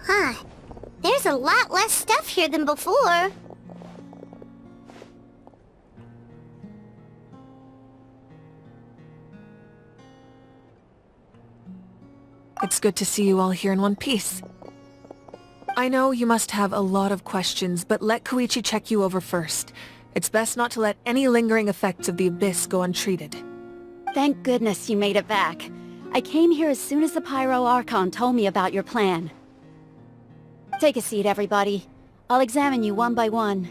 Huh. There's a lot less stuff here than before. It's good to see you all here in one piece. I know you must have a lot of questions, but let Koichi check you over first. It's best not to let any lingering effects of the Abyss go untreated. Thank goodness you made it back. I came here as soon as the Pyro Archon told me about your plan. Take a seat, everybody. I'll examine you one by one.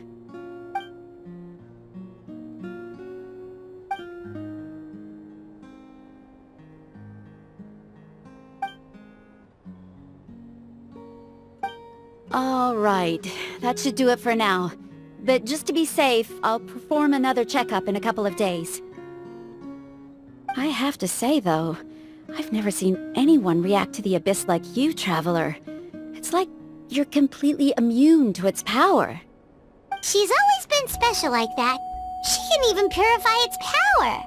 All right, that should do it for now. But just to be safe, I'll perform another checkup in a couple of days. I have to say, though, I've never seen anyone react to the Abyss like you, Traveler. It's like you're completely immune to its power. She's always been special like that. She can even purify its power.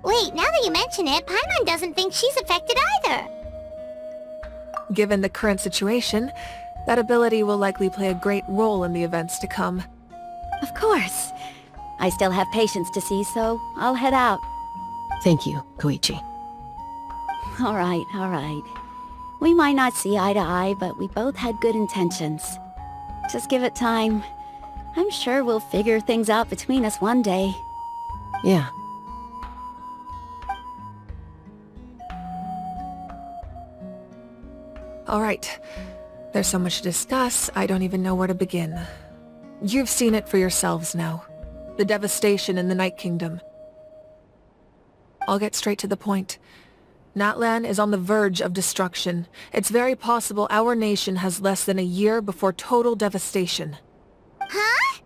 Wait, now that you mention it, Paimon doesn't think she's affected either. Given the current situation, that ability will likely play a great role in the events to come. Of course. I still have patients to see, so I'll head out. Thank you, Koichi. All right. We might not see eye to eye, but we both had good intentions. Just give it time. I'm sure we'll figure things out between us one day. Yeah. All right. There's so much to discuss, I don't even know where to begin. You've seen it for yourselves now. The devastation in the Night Kingdom. I'll get straight to the point. Natlan is on the verge of destruction. It's very possible our nation has less than a year before total devastation. Huh?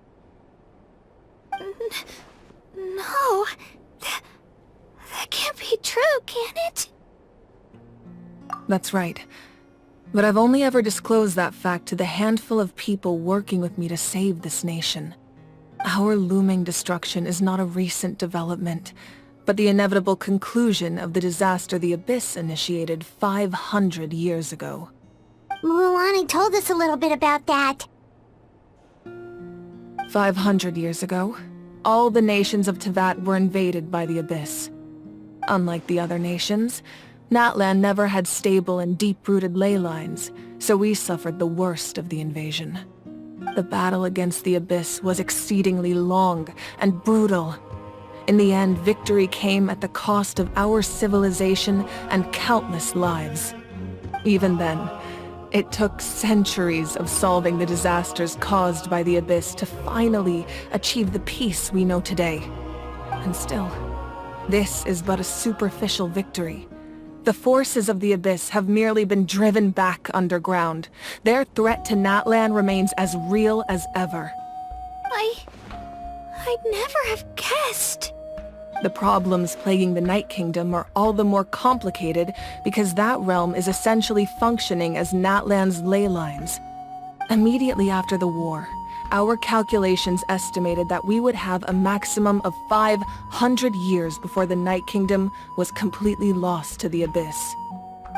No. That can't be true, can it? That's right. But I've only ever disclosed that fact to the handful of people working with me to save this nation. Our looming destruction is not a recent development, but the inevitable conclusion of the disaster the Abyss initiated 500 years ago. Muruwani told us a little bit about that. 500 years ago, all the nations of Teyvat were invaded by the Abyss. Unlike the other nations, Natlan never had stable and deep-rooted ley lines, so we suffered the worst of the invasion. The battle against the Abyss was exceedingly long and brutal. In the end, victory came at the cost of our civilization and countless lives. Even then, it took centuries of solving the disasters caused by the Abyss to finally achieve the peace we know today. And still, this is but a superficial victory. The forces of the Abyss have merely been driven back underground. Their threat to Natlan remains as real as ever. I'd never have guessed. The problems plaguing the Night Kingdom are all the more complicated because that realm is essentially functioning as Natlan's ley lines. Immediately after the war, our calculations estimated that we would have a maximum of 500 years before the Night Kingdom was completely lost to the Abyss.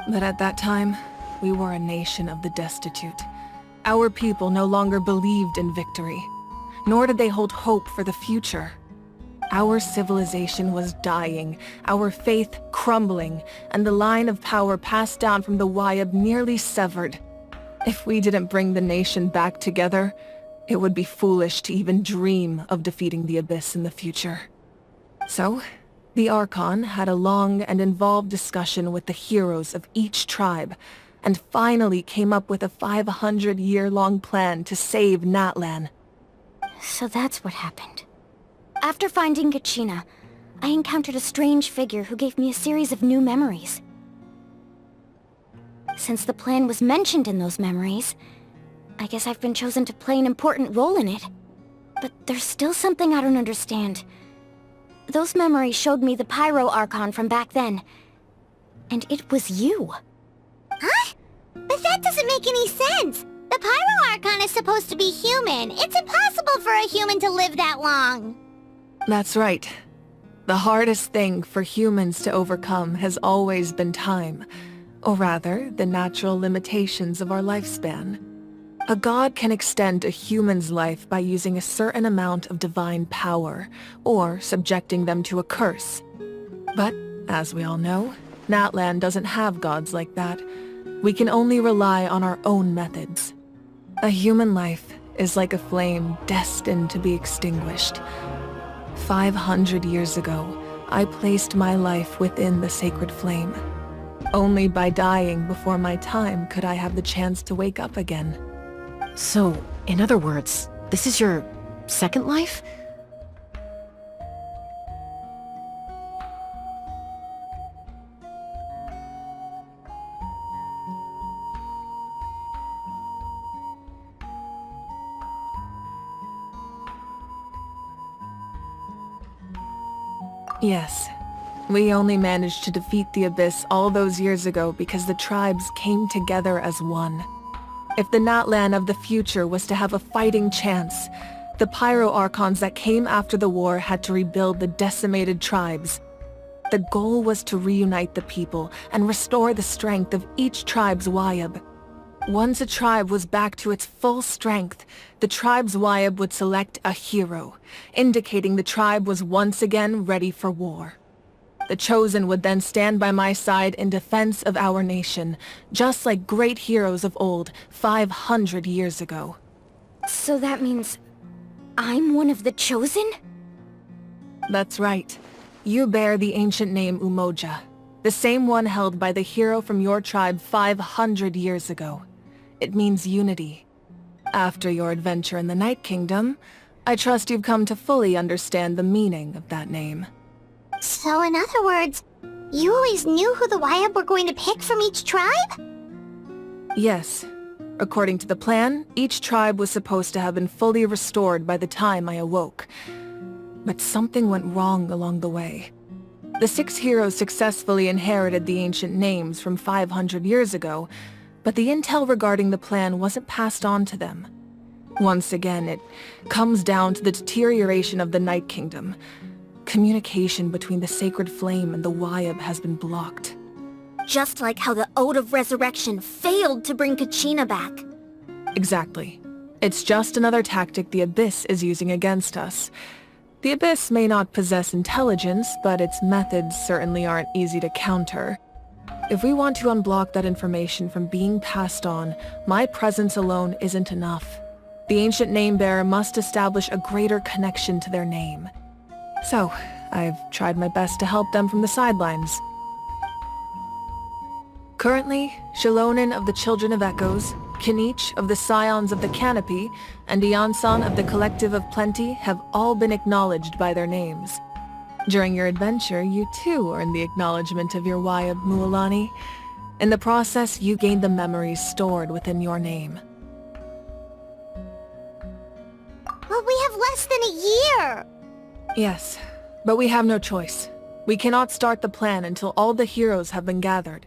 But at that time, we were a nation of the destitute. Our people no longer believed in victory, nor did they hold hope for the future. Our civilization was dying, our faith crumbling, and the line of power passed down from the Wayab nearly severed. If we didn't bring the nation back together, it would be foolish to even dream of defeating the Abyss in the future. So, the Archon had a long and involved discussion with the heroes of each tribe, and finally came up with a 500-year-long plan to save Natlan. So that's what happened. After finding Gachina, I encountered a strange figure who gave me a series of new memories. Since the plan was mentioned in those memories, I guess I've been chosen to play an important role in it. But there's still something I don't understand. Those memories showed me the Pyro Archon from back then. And it was you. Huh? But that doesn't make any sense! The Pyro Archon is supposed to be human. It's impossible for a human to live that long. That's right. The hardest thing for humans to overcome has always been time. Or rather, the natural limitations of our lifespan. A god can extend a human's life by using a certain amount of divine power, or subjecting them to a curse. But, as we all know, Natlan doesn't have gods like that. We can only rely on our own methods. A human life is like a flame destined to be extinguished. 500 years ago, I placed my life within the sacred flame. Only by dying before my time could I have the chance to wake up again. So, in other words, this is your second life? Yes. We only managed to defeat the Abyss all those years ago because the tribes came together as one. If the Natlan of the future was to have a fighting chance, the Pyro Archons that came after the war had to rebuild the decimated tribes. The goal was to reunite the people and restore the strength of each tribe's Wayab. Once a tribe was back to its full strength, the tribe's Wayab would select a hero, indicating the tribe was once again ready for war. The Chosen would then stand by my side in defense of our nation, just like great heroes of old, 500 years ago. So that means I'm one of the Chosen? That's right. You bear the ancient name Umoja, the same one held by the hero from your tribe 500 years ago. It means unity. After your adventure in the Night Kingdom, I trust you've come to fully understand the meaning of that name. So in other words, you always knew who the Wayab were going to pick from each tribe? Yes. According to the plan, each tribe was supposed to have been fully restored by the time I awoke. But something went wrong along the way. The 6 heroes successfully inherited the ancient names from 500 years ago, but the intel regarding the plan wasn't passed on to them. Once again, it comes down to the deterioration of the Night Kingdom. Communication between the Sacred Flame and the Wayab has been blocked. Just like how the Ode of Resurrection failed to bring Kachina back. Exactly. It's just another tactic the Abyss is using against us. The Abyss may not possess intelligence, but its methods certainly aren't easy to counter. If we want to unblock that information from being passed on, my presence alone isn't enough. The ancient name-bearer must establish a greater connection to their name. So, I've tried my best to help them from the sidelines. Currently, Shilonin of the Children of Echoes, Kinich of the Scions of the Canopy, and Iansan of the Collective of Plenty have all been acknowledged by their names. During your adventure, you too earned the acknowledgement of your Wayab, Mualani. In the process, you gained the memories stored within your name. But we have less than a year! Yes, but we have no choice. We cannot start the plan until all the heroes have been gathered.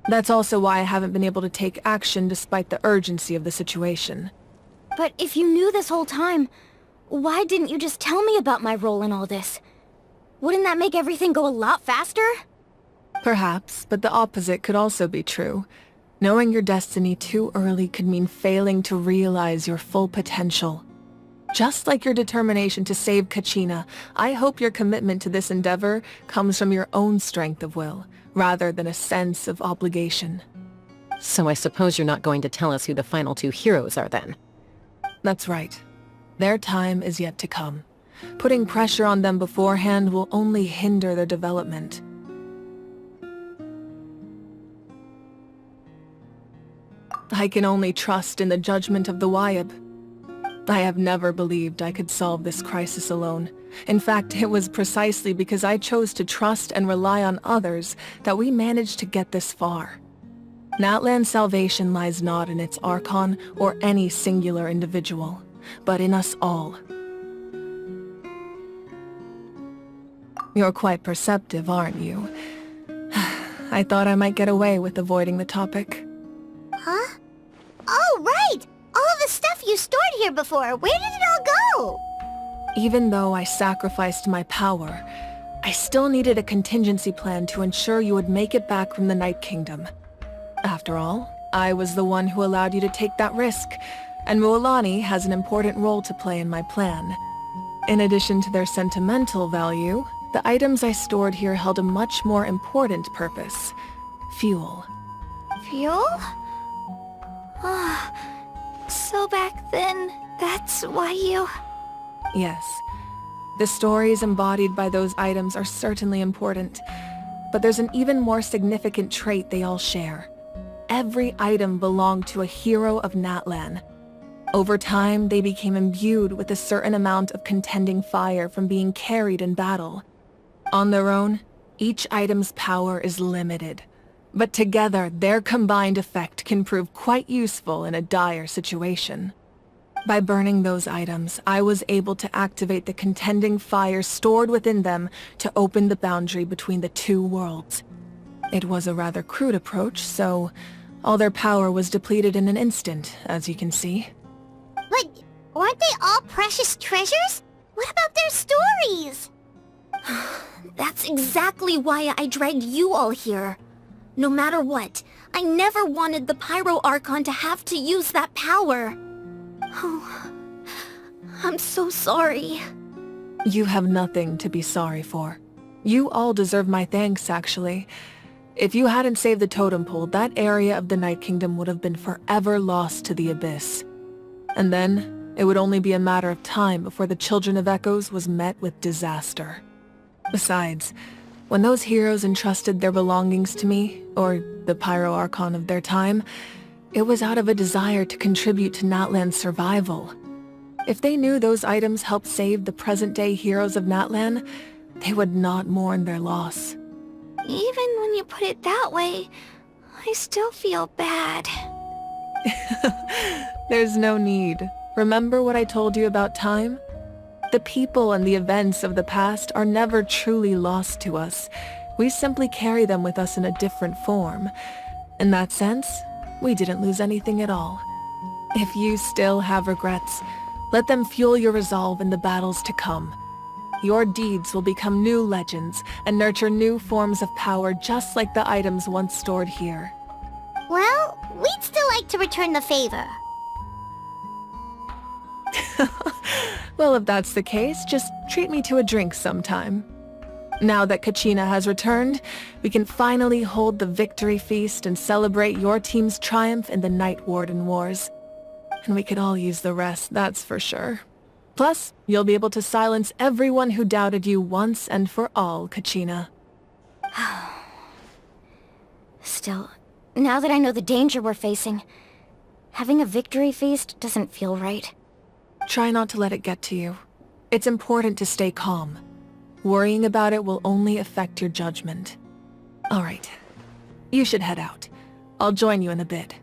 That's also why I haven't been able to take action despite the urgency of the situation. But if you knew this whole time, why didn't you just tell me about my role in all this? Wouldn't that make everything go a lot faster? Perhaps, but the opposite could also be true. Knowing your destiny too early could mean failing to realize your full potential. Just like your determination to save Kachina, I hope your commitment to this endeavor comes from your own strength of will, rather than a sense of obligation. So I suppose you're not going to tell us who the final 2 heroes are then? That's right. Their time is yet to come. Putting pressure on them beforehand will only hinder their development. I can only trust in the judgment of the Wayab. I have never believed I could solve this crisis alone. In fact, it was precisely because I chose to trust and rely on others that we managed to get this far. Natlan's salvation lies not in its Archon or any singular individual, but in us all. You're quite perceptive, aren't you? I thought I might get away with avoiding the topic. Huh? Oh, right! All of the stuff you stored here before, where did it all go? Even though I sacrificed my power, I still needed a contingency plan to ensure you would make it back from the Night Kingdom. After all, I was the one who allowed you to take that risk, and Mualani has an important role to play in my plan. In addition to their sentimental value, the items I stored here held a much more important purpose. Fuel. Fuel? So back then, that's why you... Yes. The stories embodied by those items are certainly important, but there's an even more significant trait they all share. Every item belonged to a hero of Natlan. Over time, they became imbued with a certain amount of contending fire from being carried in battle. On their own, each item's power is limited, but together their combined effect can prove quite useful in a dire situation. By burning those items, I was able to activate the contending fire stored within them to open the boundary between the two worlds. It was a rather crude approach, so all their power was depleted in an instant, as you can see. But aren't they all precious treasures? What about their stories? That's exactly why I dragged you all here. No matter what, I never wanted the Pyro Archon to have to use that power. Oh, I'm so sorry. You have nothing to be sorry for. You all deserve my thanks, actually. If you hadn't saved the totem pole, that area of the Night Kingdom would have been forever lost to the Abyss. And then, it would only be a matter of time before the Children of Echoes was met with disaster. Besides, when those heroes entrusted their belongings to me, or the Pyro Archon of their time, it was out of a desire to contribute to Natlan's survival. If they knew those items helped save the present-day heroes of Natlan, they would not mourn their loss. Even when you put it that way, I still feel bad. There's no need. Remember what I told you about time? The people and the events of the past are never truly lost to us. We simply carry them with us in a different form. In that sense, we didn't lose anything at all. If you still have regrets, let them fuel your resolve in the battles to come. Your deeds will become new legends and nurture new forms of power just like the items once stored here. Well, we'd still like to return the favor. Well, if that's the case, just treat me to a drink sometime. Now that Kachina has returned, we can finally hold the victory feast and celebrate your team's triumph in the Night Warden Wars. And we could all use the rest, that's for sure. Plus, you'll be able to silence everyone who doubted you once and for all, Kachina. Still, now that I know the danger we're facing, having a victory feast doesn't feel right. Try not to let it get to you. It's important to stay calm. Worrying about it will only affect your judgment. All right. You should head out. I'll join you in a bit.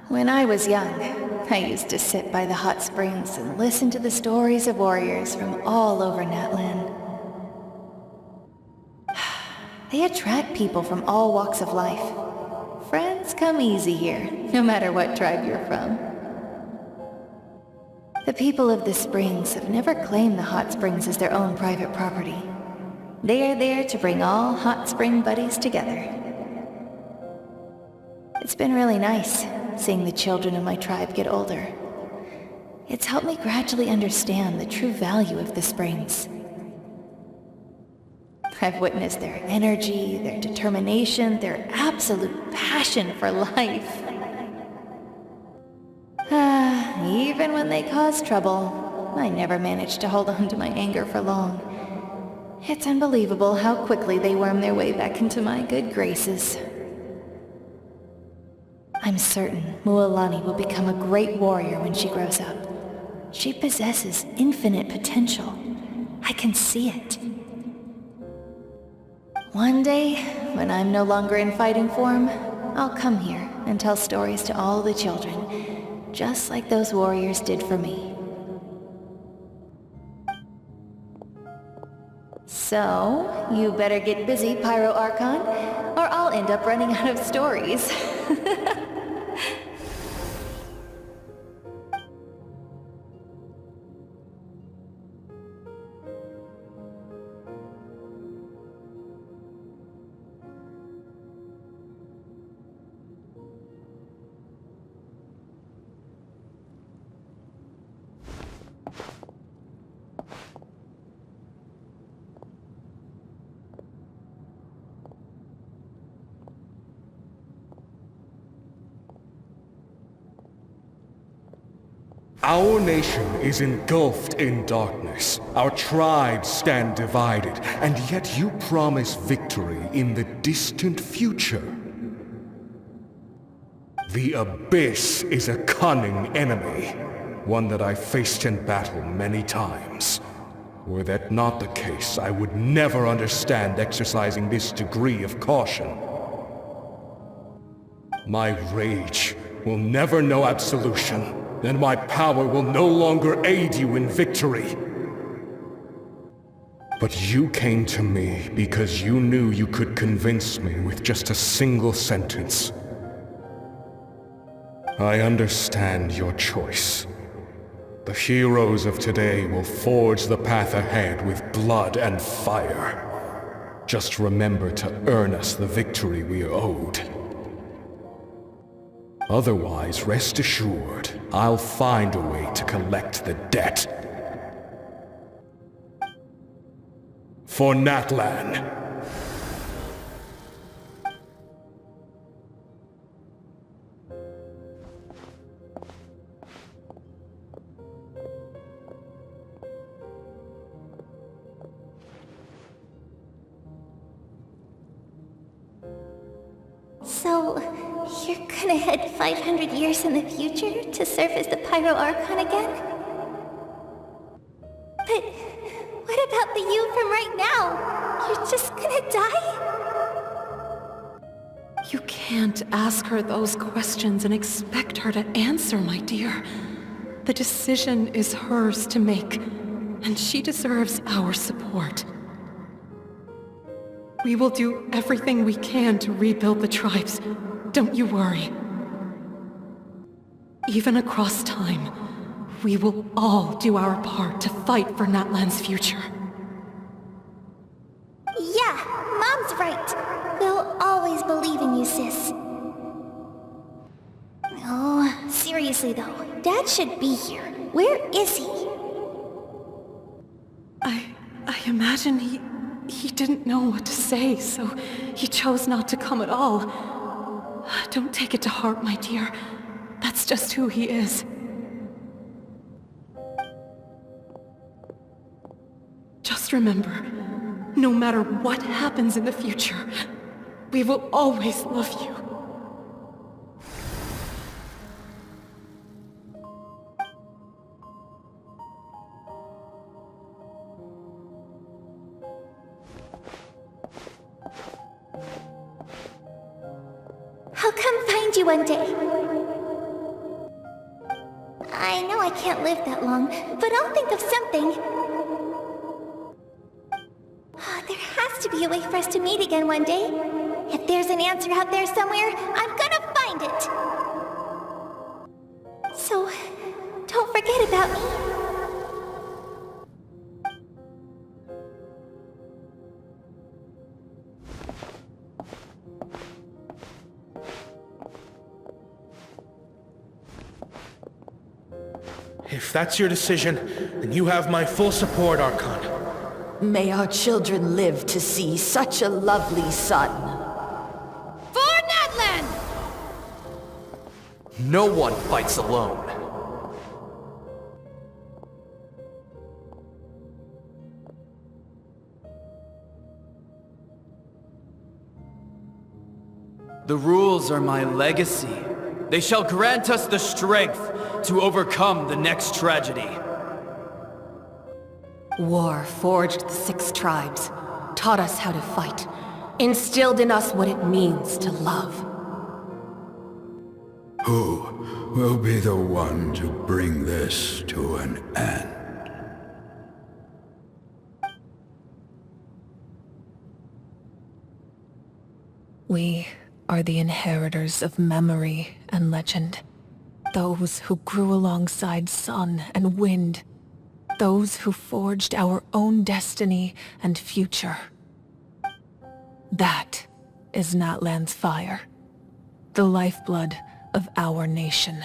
When I was young, I used to sit by the hot springs and listen to the stories of warriors from all over Natlan. They attract people from all walks of life. Friends come easy here, no matter what tribe you're from. The people of the springs have never claimed the hot springs as their own private property. They are there to bring all hot spring buddies together. It's been really nice, seeing the children of my tribe get older. It's helped me gradually understand the true value of the springs. I've witnessed their energy, their determination, their absolute passion for life. Even when they cause trouble, I never managed to hold on to my anger for long. It's unbelievable how quickly they worm their way back into my good graces. I'm certain Mualani will become a great warrior when she grows up. She possesses infinite potential. I can see it. One day, when I'm no longer in fighting form, I'll come here and tell stories to all the children, just like those warriors did for me. So, you better get busy, Pyro Archon, or I'll end up running out of stories. Our nation is engulfed in darkness. Our tribes stand divided, and yet you promise victory in the distant future. The Abyss is a cunning enemy, one that I faced in battle many times. Were that not the case, I would never understand exercising this degree of caution. My rage will never know absolution. And my power will no longer aid you in victory. But you came to me because you knew you could convince me with just a single sentence. I understand your choice. The heroes of today will forge the path ahead with blood and fire. Just remember to earn us the victory we are owed. Otherwise, rest assured, I'll find a way to collect the debt. For Natlan. So, you're gonna head 500 years in the future to serve as the Pyro Archon again? But what about the you from right now? You're just gonna die? You can't ask her those questions and expect her to answer, my dear. The decision is hers to make, and she deserves our support. We will do everything we can to rebuild the tribes. Don't you worry. Even across time, we will all do our part to fight for Natlan's future. Yeah, Mom's right. We'll always believe in you, sis. Oh, seriously though, Dad should be here. Where is he? I imagine he didn't know what to say, so he chose not to come at all. Don't take it to heart, my dear. That's just who he is. Just remember, no matter what happens in the future, we will always love you. I'll come find you one day. I know I can't live that long, but I'll think of something. There has to be a way for us to meet again one day. If there's an answer out there somewhere, I'm gonna find it. So, don't forget about me. If that's your decision, then you have my full support, Archon. May our children live to see such a lovely son. For Natlan! No one fights alone. The rules are my legacy. They shall grant us the strength to overcome the next tragedy. War forged the 6 tribes, taught us how to fight, instilled in us what it means to love. Who will be the one to bring this to an end? We are the inheritors of memory and legend. Those who grew alongside sun and wind. Those who forged our own destiny and future. That is Natlan's fire. The lifeblood of our nation.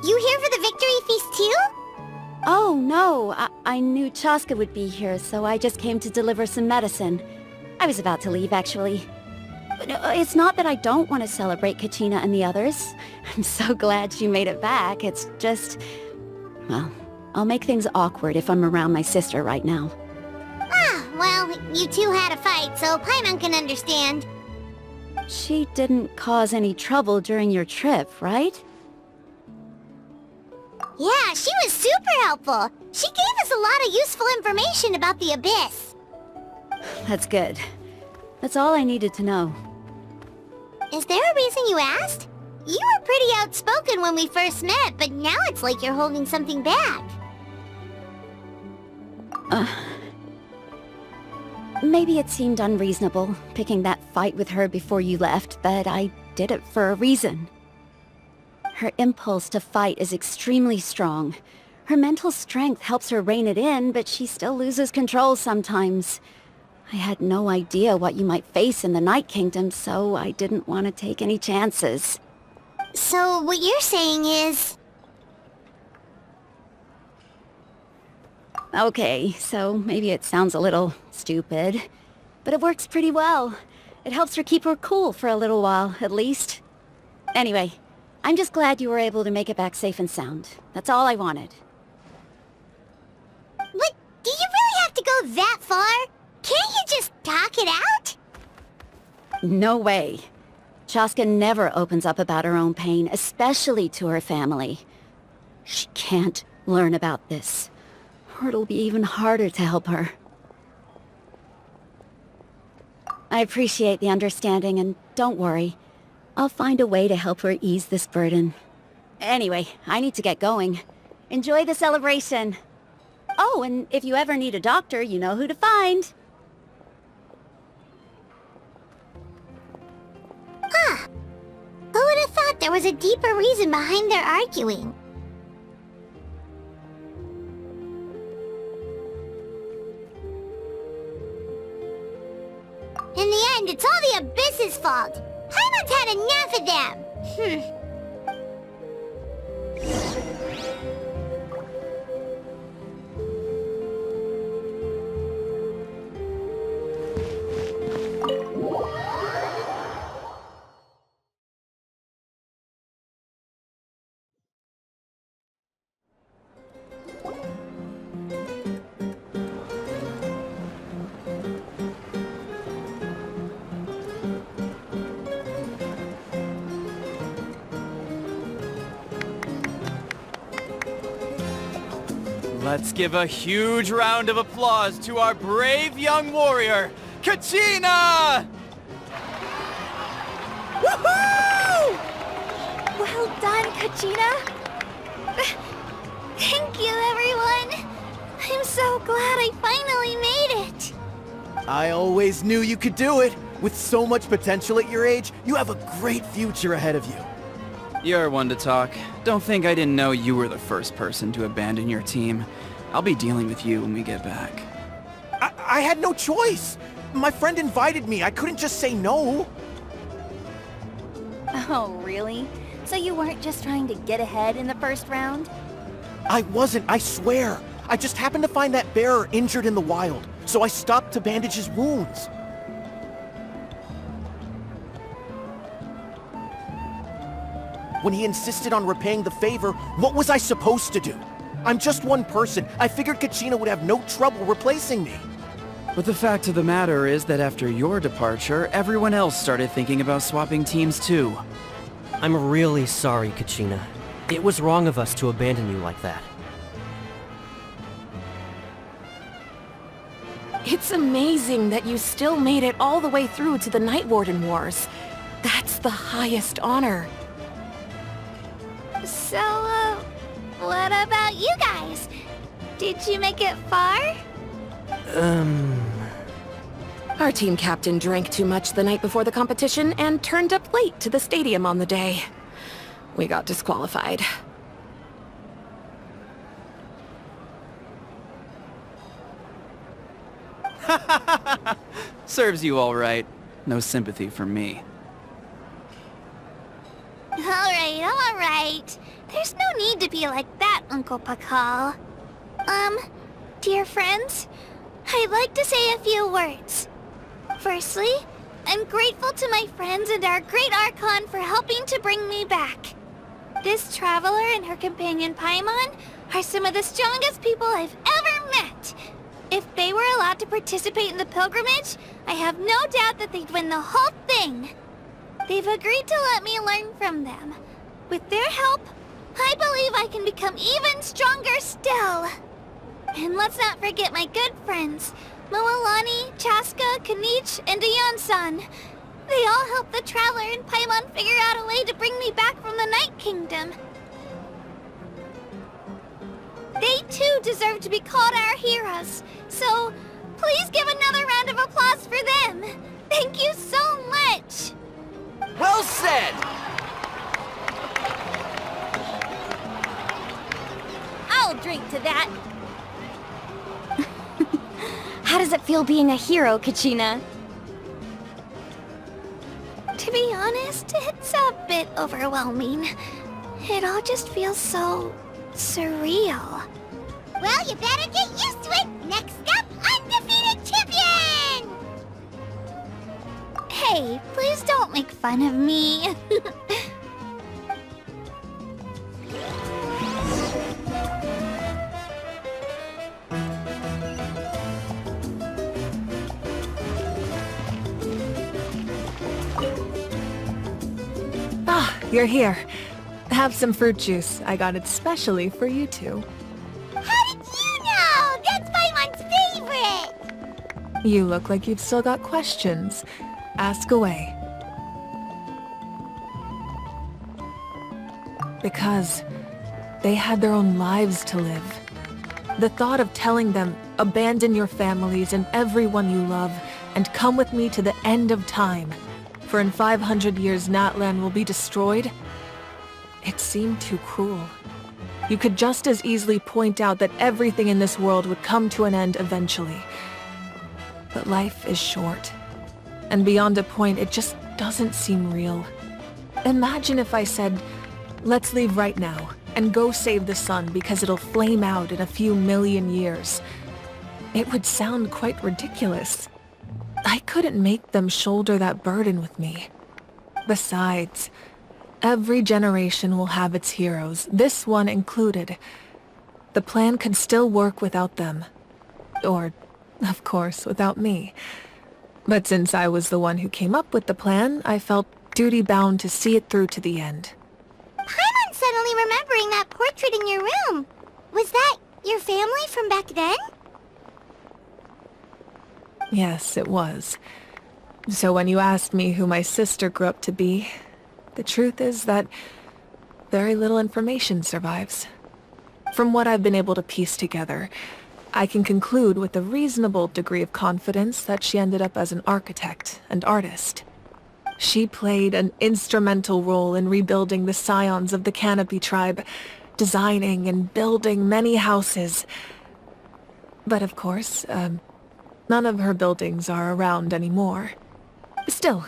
You here for the victory feast too? Oh, no. I knew Chaska would be here, so I just came to deliver some medicine. I was about to leave, actually. It's not that I don't want to celebrate Kachina and the others. I'm so glad she made it back. It's just... well, I'll make things awkward if I'm around my sister right now. Ah, well, you two had a fight, so Paimon can understand. She didn't cause any trouble during your trip, right? Yeah, she was super helpful. She gave us a lot of useful information about the Abyss. That's good. That's all I needed to know. Is there a reason you asked? You were pretty outspoken when we first met, but now it's like you're holding something back. Maybe it seemed unreasonable, picking that fight with her before you left, but I did it for a reason. Her impulse to fight is extremely strong. Her mental strength helps her rein it in, but she still loses control sometimes. I had no idea what you might face in the Night Kingdom, so I didn't want to take any chances. So what you're saying is... Okay, so maybe it sounds a little stupid, but it works pretty well. It helps her keep her cool for a little while, at least. Anyway, I'm just glad you were able to make it back safe and sound. That's all I wanted. But do you really have to go that far? Can't you just talk it out? No way. Chaska never opens up about her own pain, especially to her family. She can't learn about this, or it'll be even harder to help her. I appreciate the understanding, and don't worry. I'll find a way to help her ease this burden. Anyway, I need to get going. Enjoy the celebration. Oh, and if you ever need a doctor, you know who to find. Huh. Who would have thought there was a deeper reason behind their arguing? In the end, it's all the Abyss's fault. Paimon's had enough of them. Let's give a huge round of applause to our brave young warrior, Kachina! Kachina? Thank you, everyone! I'm so glad I finally made it! I always knew you could do it! With so much potential at your age, you have a great future ahead of you. You're one to talk. Don't think I didn't know you were the first person to abandon your team. I'll be dealing with you when we get back. I had no choice! My friend invited me, I couldn't just say no! Oh, really? So you weren't just trying to get ahead in the first round? I wasn't, I swear! I just happened to find that bearer injured in the wild, so I stopped to bandage his wounds. When he insisted on repaying the favor, what was I supposed to do? I'm just one person. I figured Kachina would have no trouble replacing me. But the fact of the matter is that after your departure, everyone else started thinking about swapping teams too. I'm really sorry, Kachina. It was wrong of us to abandon you like that. It's amazing that you still made it all the way through to the Night Warden Wars. That's the highest honor. So, what about you guys? Did you make it far? Our team captain drank too much the night before the competition and turned up late to the stadium on the day. We got disqualified. Serves you all right. No sympathy for me. Alright. There's no need to be like that, Uncle Pakal. Dear friends, I'd like to say a few words. Firstly, I'm grateful to my friends and our great Archon for helping to bring me back. This traveler and her companion Paimon are some of the strongest people I've ever met. If they were allowed to participate in the pilgrimage, I have no doubt that they'd win the whole thing. They've agreed to let me learn from them. With their help, I believe I can become even stronger still. And let's not forget my good friends, Moalani, Chaska, Kanich, and Dayan-san. They all helped the Traveler and Paimon figure out a way to bring me back from the Night Kingdom. They too deserve to be called our heroes, so please give another round of applause for them. Thank you so much! Well said! I'll drink to that. How does it feel being a hero, Kachina? To be honest, it's a bit overwhelming. It all just feels so surreal. Well, you better get used to it! Next up, undefeated champion! Hey, please don't make fun of me. You're here. Have some fruit juice. I got it specially for you two. How did you know? That's Paimon's favorite! You look like you've still got questions. Ask away. Because they had their own lives to live. The thought of telling them, abandon your families and everyone you love, and come with me to the end of time, for in 500 years Natlan will be destroyed, it seemed too cruel. You could just as easily point out that everything in this world would come to an end eventually. But life is short. And beyond a point, it just doesn't seem real. Imagine if I said, let's leave right now, and go save the sun because it'll flame out in a few million years. It would sound quite ridiculous. I couldn't make them shoulder that burden with me. Besides, every generation will have its heroes, this one included. The plan could still work without them. Or, of course, without me. But since I was the one who came up with the plan, I felt duty-bound to see it through to the end. Paimon's suddenly remembering that portrait in your room. Was that your family from back then? Yes, it was. So when you asked me who my sister grew up to be, the truth is that very little information survives. From what I've been able to piece together, I can conclude with a reasonable degree of confidence that she ended up as an architect and artist. She played an instrumental role in rebuilding the scions of the Canopy tribe, designing and building many houses. But of course, none of her buildings are around anymore. Still,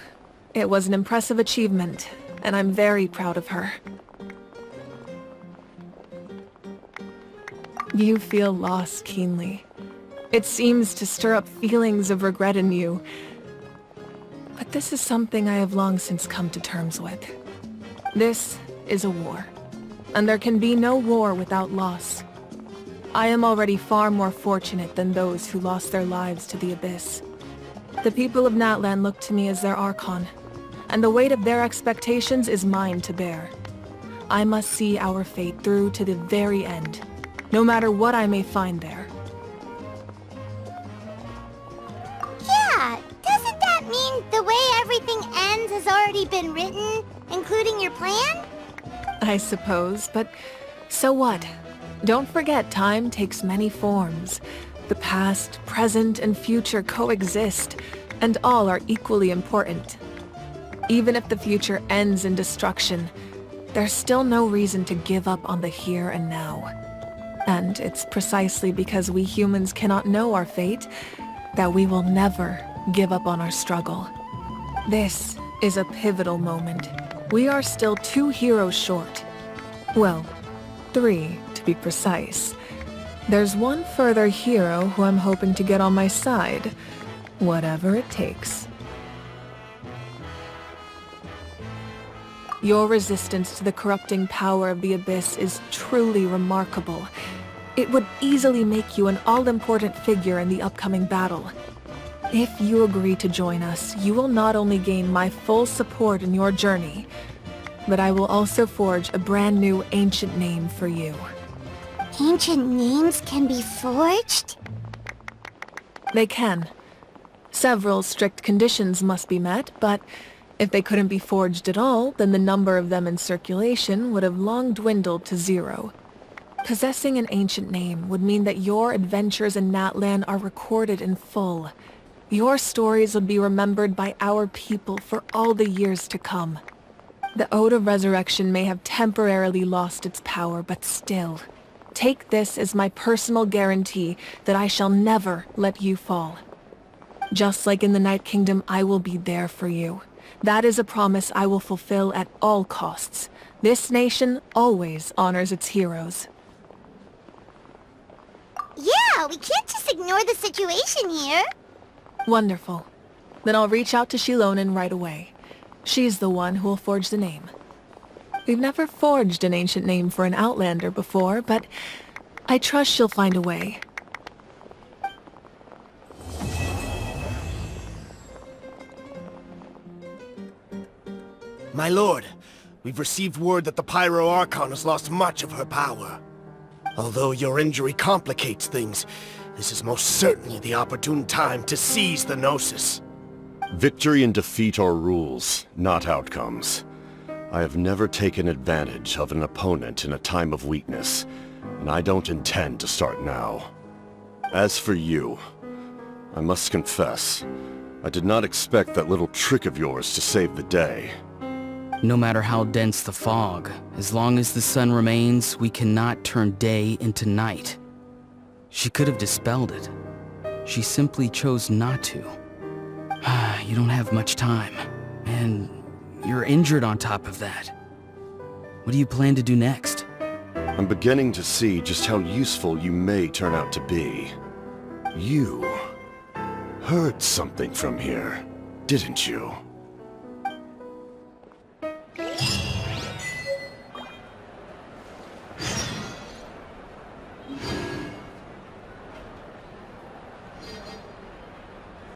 it was an impressive achievement, and I'm very proud of her. You feel loss keenly. It seems to stir up feelings of regret in you. But this is something I have long since come to terms with. This is a war, and there can be no war without loss. I am already far more fortunate than those who lost their lives to the Abyss. The people of Natlan look to me as their Archon, and the weight of their expectations is mine to bear. I must see our fate through to the very end, no matter what I may find there. Yeah, doesn't that mean the way everything ends has already been written, including your plan? I suppose, but so what? Don't forget, time takes many forms. The past, present, and future coexist, and all are equally important. Even if the future ends in destruction, there's still no reason to give up on the here and now. And it's precisely because we humans cannot know our fate that we will never give up on our struggle. This is a pivotal moment. We are still 2 heroes short. Well, 3 to be precise. There's one further hero who I'm hoping to get on my side, whatever it takes. Your resistance to the corrupting power of the Abyss is truly remarkable. It would easily make you an all-important figure in the upcoming battle. If you agree to join us, you will not only gain my full support in your journey, but I will also forge a brand new ancient name for you. Ancient names can be forged? They can. Several strict conditions must be met, but if they couldn't be forged at all, then the number of them in circulation would have long dwindled to 0. Possessing an ancient name would mean that your adventures in Natlan are recorded in full. Your stories would be remembered by our people for all the years to come. The Ode of Resurrection may have temporarily lost its power, but still, take this as my personal guarantee that I shall never let you fall. Just like in the Night Kingdom, I will be there for you. That is a promise I will fulfill at all costs. This nation always honors its heroes. Yeah, we can't just ignore the situation here. Wonderful. Then I'll reach out to Shilonen right away. She's the one who will forge the name. We've never forged an ancient name for an Outlander before, but I trust she'll find a way. My lord, we've received word that the Pyro Archon has lost much of her power. Although your injury complicates things, this is most certainly the opportune time to seize the Gnosis. Victory and defeat are rules, not outcomes. I have never taken advantage of an opponent in a time of weakness, and I don't intend to start now. As for you, I must confess, I did not expect that little trick of yours to save the day. No matter how dense the fog, as long as the sun remains, we cannot turn day into night. She could have dispelled it. She simply chose not to. You don't have much time, and you're injured on top of that. What do you plan to do next? I'm beginning to see just how useful you may turn out to be. You heard something from here, didn't you?